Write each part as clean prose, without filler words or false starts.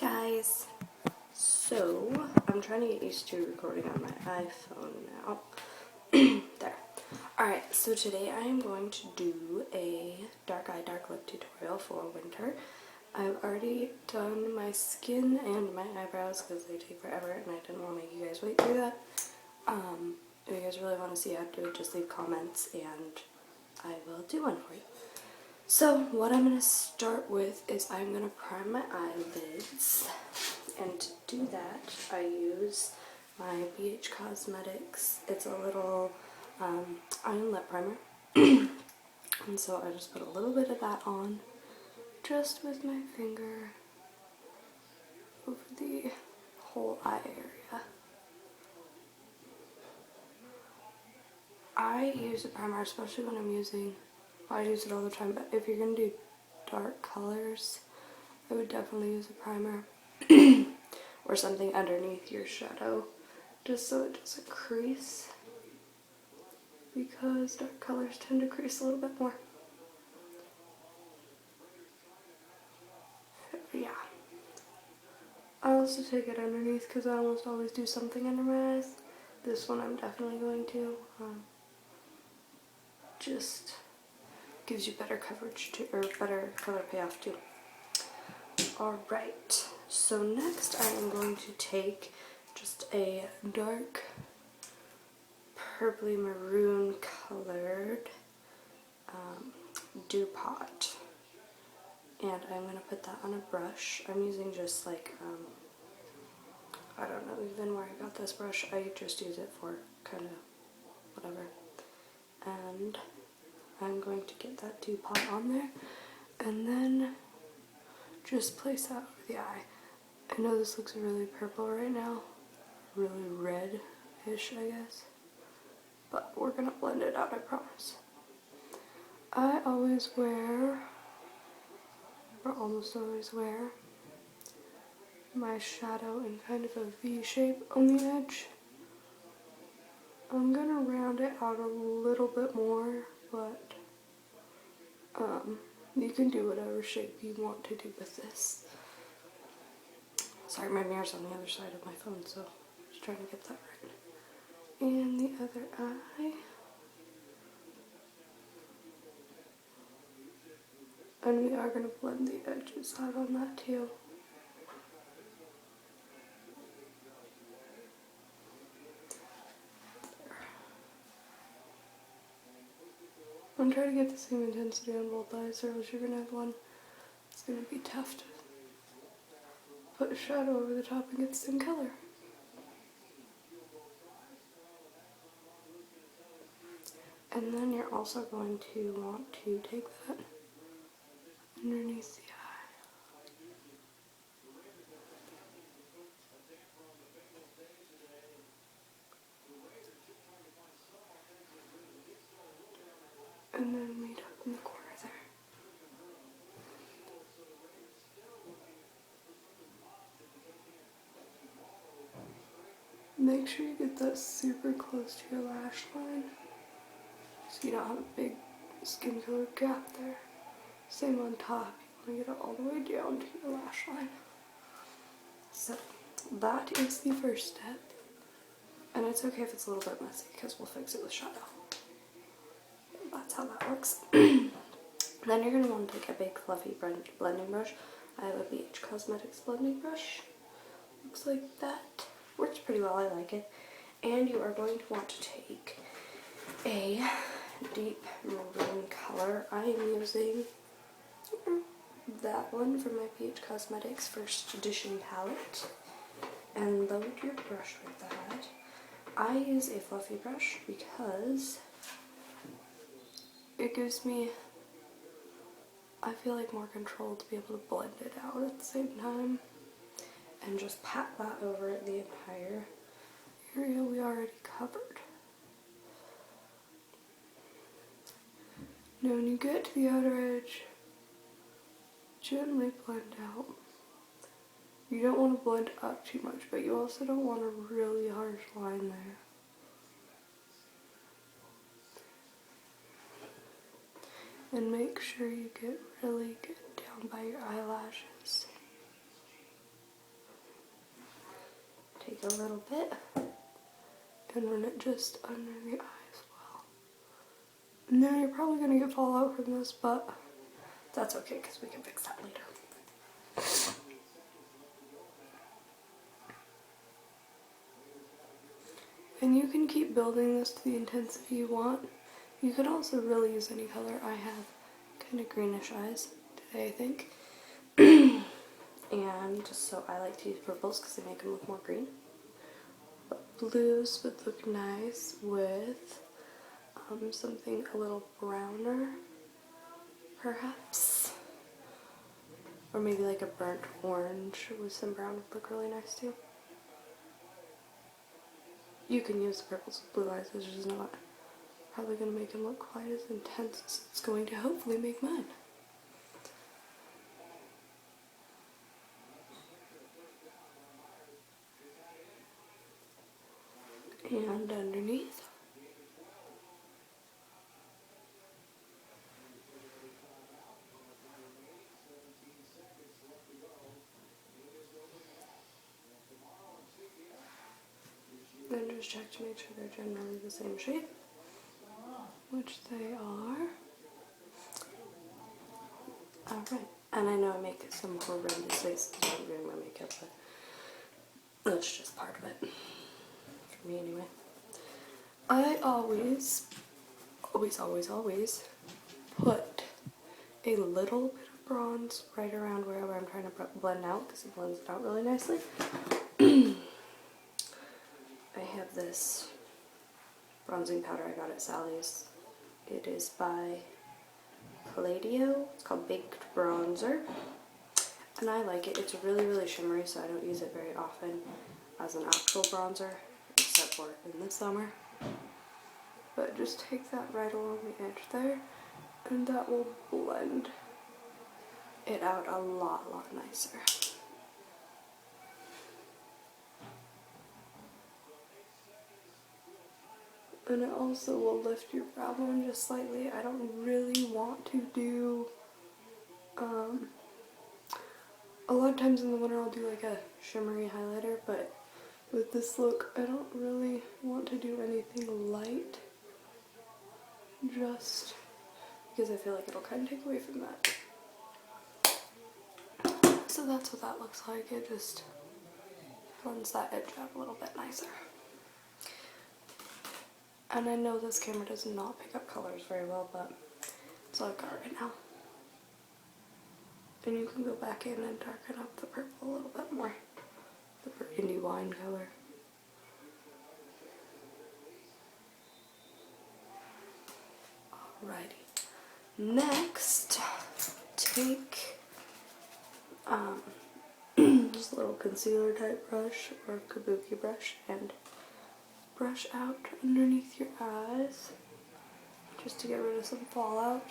Guys, so I'm trying to get used to recording on my iPhone now. There. Alright, so today I am going to do a dark eye, dark lip tutorial for winter. I've already done my skin and my eyebrows because they take forever and I didn't want to make you guys wait through that. If you guys really want to see how to do it, just leave comments and I will do one for you. So what I'm going to start with is I'm going to prime my eyelids, and to do that I use my BH Cosmetics. It's a little eye and lip primer, and so I just put a little bit of that on just with my finger over the whole eye area. I use a primer especially when I'm using, I use it all the time, but if you're going to do dark colors, I would definitely use a primer or something underneath your shadow just so it doesn't crease, because dark colors tend to crease a little bit more. Yeah. I also take it underneath because I almost always do something under my eyes. This one I'm definitely going to. Just gives you better coverage too, or better color payoff too. Alright, so next I am going to take just a dark purpley maroon colored dew pot, and I'm going to put that on a brush. I'm using just like, I don't know even where I got this brush, I just use it for kind of whatever. And I'm going to get that dew pot on there and then just place that over the eye. I know this looks really purple right now, really red-ish I guess, but we're going to blend it out, I promise. I always wear, or almost always wear, my shadow in kind of a V shape on the edge. I'm going to round it out a little bit more, but you can do whatever shape you want to do with this. Sorry, my mirror's on the other side of my phone, so I'm just trying to get that right. And the other eye. And we are going to blend the edges out on that too. I'm trying to get the same intensity on both eyes, or else you're going to have one. It's going to be tough to put a shadow over the top and get the same color. And then you're also going to want to take that underneath the eye. And then meet up in the corner there. Make sure you get that super close to your lash line so you don't have a big skin color gap there. Same on top, you want to get it all the way down to your lash line. So that is the first step, and it's okay if it's a little bit messy because we'll fix it with shadow. That's how that works. Then you're going to want to take a big fluffy blending brush. I have a BH Cosmetics blending brush. Looks like that. Works pretty well, I like it. And you are going to want to take a deep maroon color. I am using that one from my BH Cosmetics First Edition palette. And load your brush with that. I use a fluffy brush because it gives me, I feel like, more control to be able to blend it out at the same time. And just pat that over the entire area we already covered. Now when you get to the outer edge, gently blend out. You don't want to blend up too much, but you also don't want a really harsh line there. And make sure you get really good down by your eyelashes. a little bit and run it just under the eye as well. Now you're probably going to get fallout from this, but that's okay because we can fix that later. And you can keep building this to the intensity you want. You could also really use any color. I have kind of greenish eyes today, I think. And so I like to use purples because they make them look more green. But blues would look nice with something a little browner, perhaps. Or maybe like a burnt orange with some brown would look really nice too. You can use the purples with blue eyes, it's just not probably going to make them look quite as intense as it's going to hopefully make mine. And underneath. And just check to make sure they're generally the same shape, which they are. Alright, and I know I make some horrendous faces when I'm doing my makeup, but that's just part of it. For me anyway. I always put a little bit of bronze right around wherever I'm trying to blend out because it blends it out really nicely. I have this bronzing powder I got at Sally's. It is by Palladio. It's called Baked Bronzer. And I like it. It's really, really shimmery, so I don't use it very often as an actual bronzer, except for in the summer. But just take that right along the edge there, and that will blend it out a lot nicer. And it also will lift your brow bone just slightly. I don't really want to do, a lot of times in the winter I'll do like a shimmery highlighter, but with this look I don't really want to do anything light, just because I feel like it'll kind of take away from that. So that's what that looks like. It just blends that edge out a little bit nicer. And I know this camera does not pick up colors very well, but it's all I've got right now. And you can go back in and darken up the purple a little bit more. The burgundy wine color. Alrighty. Next, take just a little concealer type brush or kabuki brush and brush out underneath your eyes just to get rid of some fallout.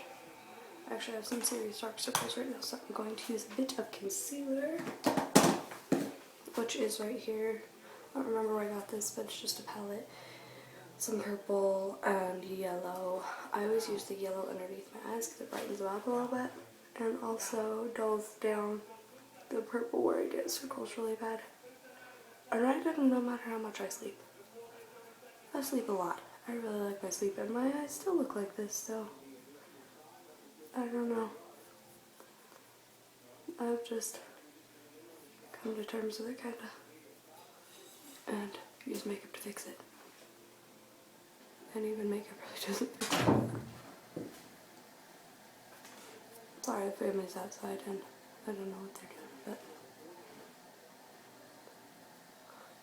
Actually, I have some serious dark circles right now, so I'm going to use a bit of concealer, which is right here. I don't remember where I got this, but it's just a palette. Some purple and yellow. I always use the yellow underneath my eyes because it brightens them up a little bit, and also dulls down the purple where I get circles really bad. And I don't, no matter how much I sleep. I sleep a lot. I really like my sleep, and my eyes still look like this, so I don't know. I've just come to terms with it, kinda, and use makeup to fix it. And even makeup really doesn't fix it. Sorry, the family's outside, and I don't know what they're doing, but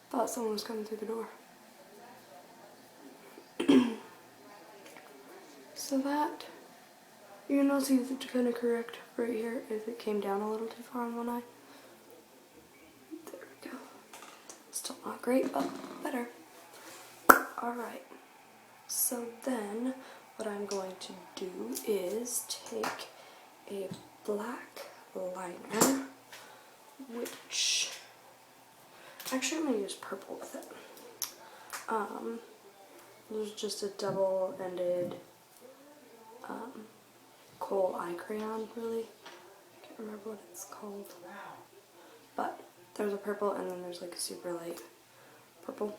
thought someone was coming through the door. So that, you can also use it to kind of correct right here if it came down a little too far on one eye. There we go. Still not great, but better. Alright, so then what I'm going to do is take a black liner, which, actually I'm going to use purple with it. There's just a double-ended kohl eye crayon, really. I can't remember what it's called. But there's a purple and then there's like a super light purple.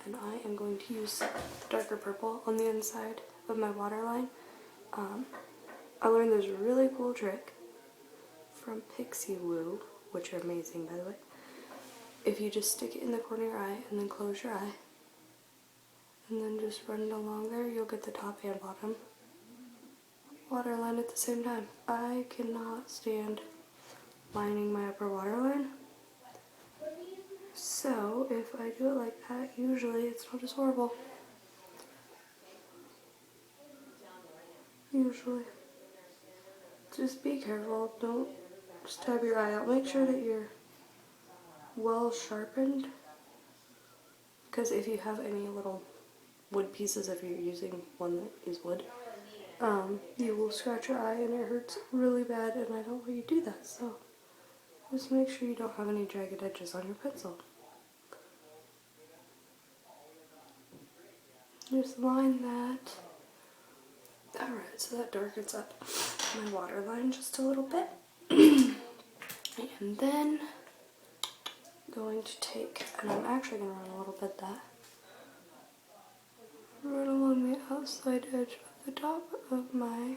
And I am going to use the darker purple on the inside of my waterline. I learned this really cool trick from Pixie Woo, which are amazing by the way. If you just stick it in the corner of your eye and then close your eye, and then just run it along there, you'll get the top and bottom waterline at the same time. I cannot stand lining my upper waterline. So if I do it like that, usually it's not as horrible. Usually. Just be careful, don't stab your eye out. Make sure that you're well sharpened, because if you have any little wood pieces, if you're using one that is wood, you will scratch your eye and it hurts really bad, and I don't want you to do that, so just make sure you don't have any jagged edges on your pencil. Just line that. Alright, so that darkens up my waterline just a little bit. And then going to take, and I'm actually going to run a little bit that right along the outside edge of the top of my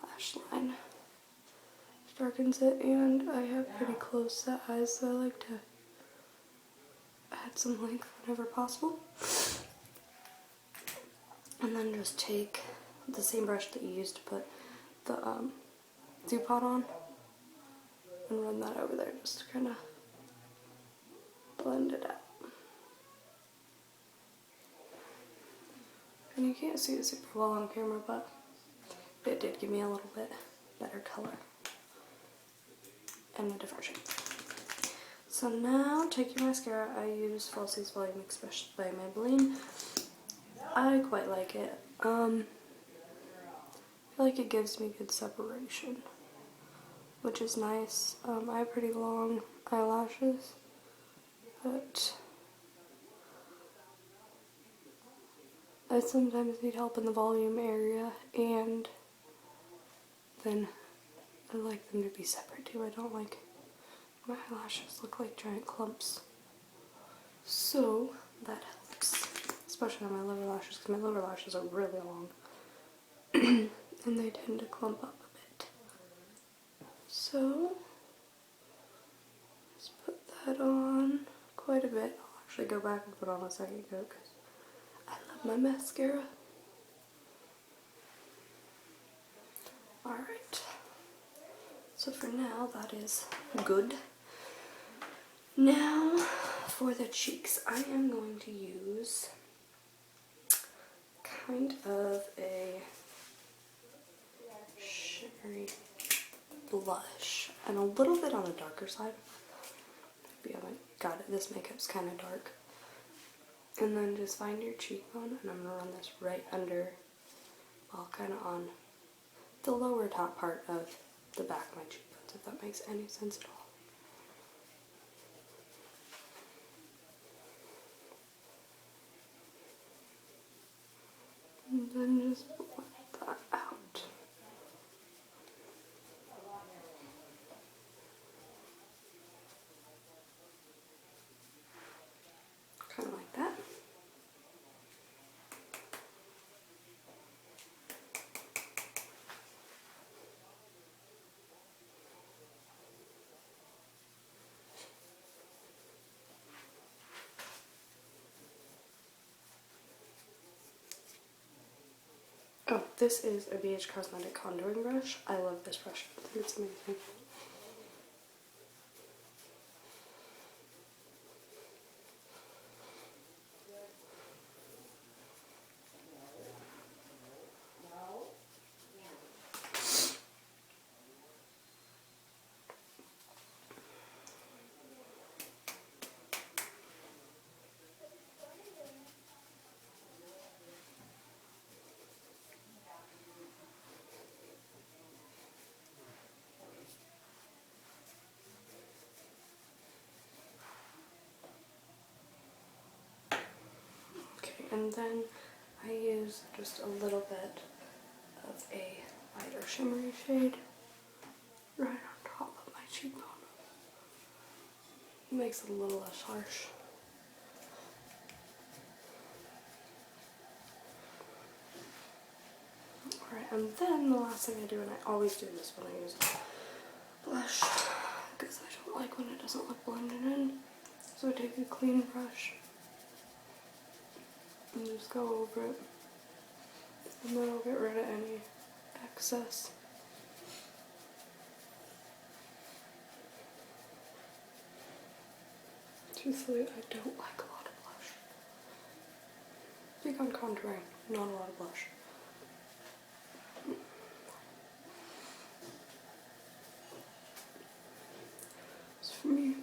lash line. Darkens it, and I have pretty close set eyes, so I like to add some length whenever possible. And then just take the same brush that you used to put the dew pot on and run that over there just to kind of blend it out. And you can't see it super well on camera, but it did give me a little bit better color and a different shape. So now, take your mascara. I use Falsies Volume Expression by Maybelline. I quite like it. I feel like it gives me good separation, which is nice. I have pretty long eyelashes, but I sometimes need help in the volume area, and then I like them to be separate too. I don't like my eyelashes look like giant clumps. So that helps, especially on my lower lashes, because my lower lashes are really long and they tend to clump up a bit. So let's put that on quite a bit. I'll actually go back and put on a second coat because I love my mascara. Alright, so for now that is good. Now for the cheeks, I am going to use kind of a shimmery blush and a little bit on the darker side. If you haven't got it, this makeup's kind of dark. And then just find your cheekbone, and I'm going to run this right under, well, kind of on the lower top part of the back of my cheekbones, if that makes any sense at all. And then just blend that out. Kind of like that. Oh, this is a BH Cosmetic contouring brush. I love this brush. I think it's amazing. And then I use just a little bit of a lighter shimmery shade right on top of my cheekbone. It makes it a little less harsh. and then the last thing I do, and I always do this when I use blush, because I don't like when it doesn't look blended in. So I take a clean brush and just go over it, and then I'll get rid of any excess. Truthfully, I don't like a lot of blush. I think I'm contouring, not a lot of blush. So for me,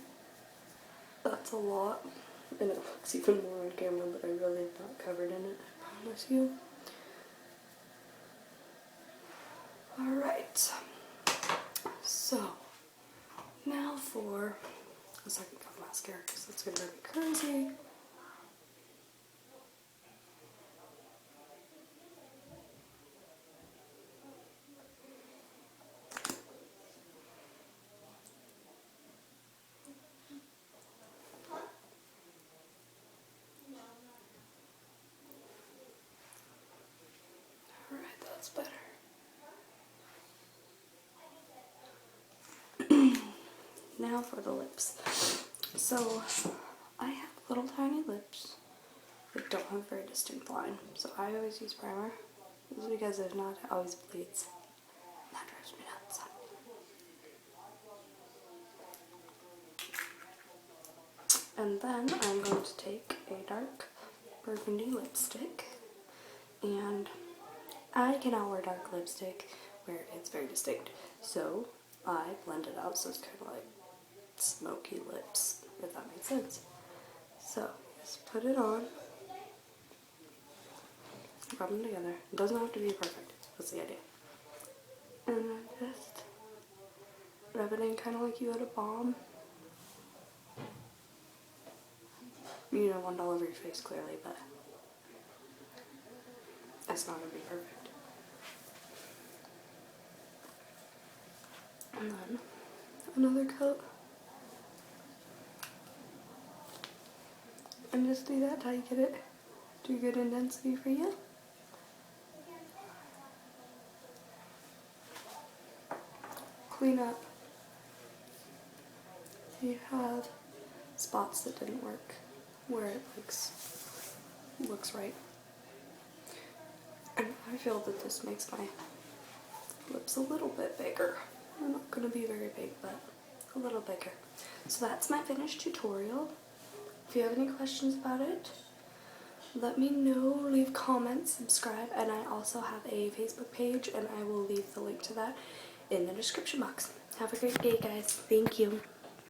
that's a lot, and it looks even more on camera, but I really am not covered in it, I promise you. Alright, so now for a second coat of mascara, because it's going to be crazy. Alright, that's better. Now for the lips. So I have little tiny lips that don't have a very distinct line, so I always use primer. This is because if not, it always bleeds. That drives me nuts. And then I'm going to take a dark burgundy lipstick, and I cannot wear dark lipstick where it's very distinct, so I blend it out so it's kind of like smoky lips, if that makes sense. So just put it on, rub them together. It doesn't have to be perfect, that's the idea. And then just rub it in kind of like you would a balm. You don't want it all over your face clearly, but it's not going to be perfect. And then another coat. And just do that till you get it to a good intensity for you. Clean up if you have spots that didn't work, where it looks right. And I feel that this makes my lips a little bit bigger. They're not going to be very big, but a little bigger. So that's my finished tutorial. If you have any questions about it, let me know, leave comments, subscribe, and I also have a Facebook page, and I will leave the link to that in the description box. Have a great day, guys. Thank you.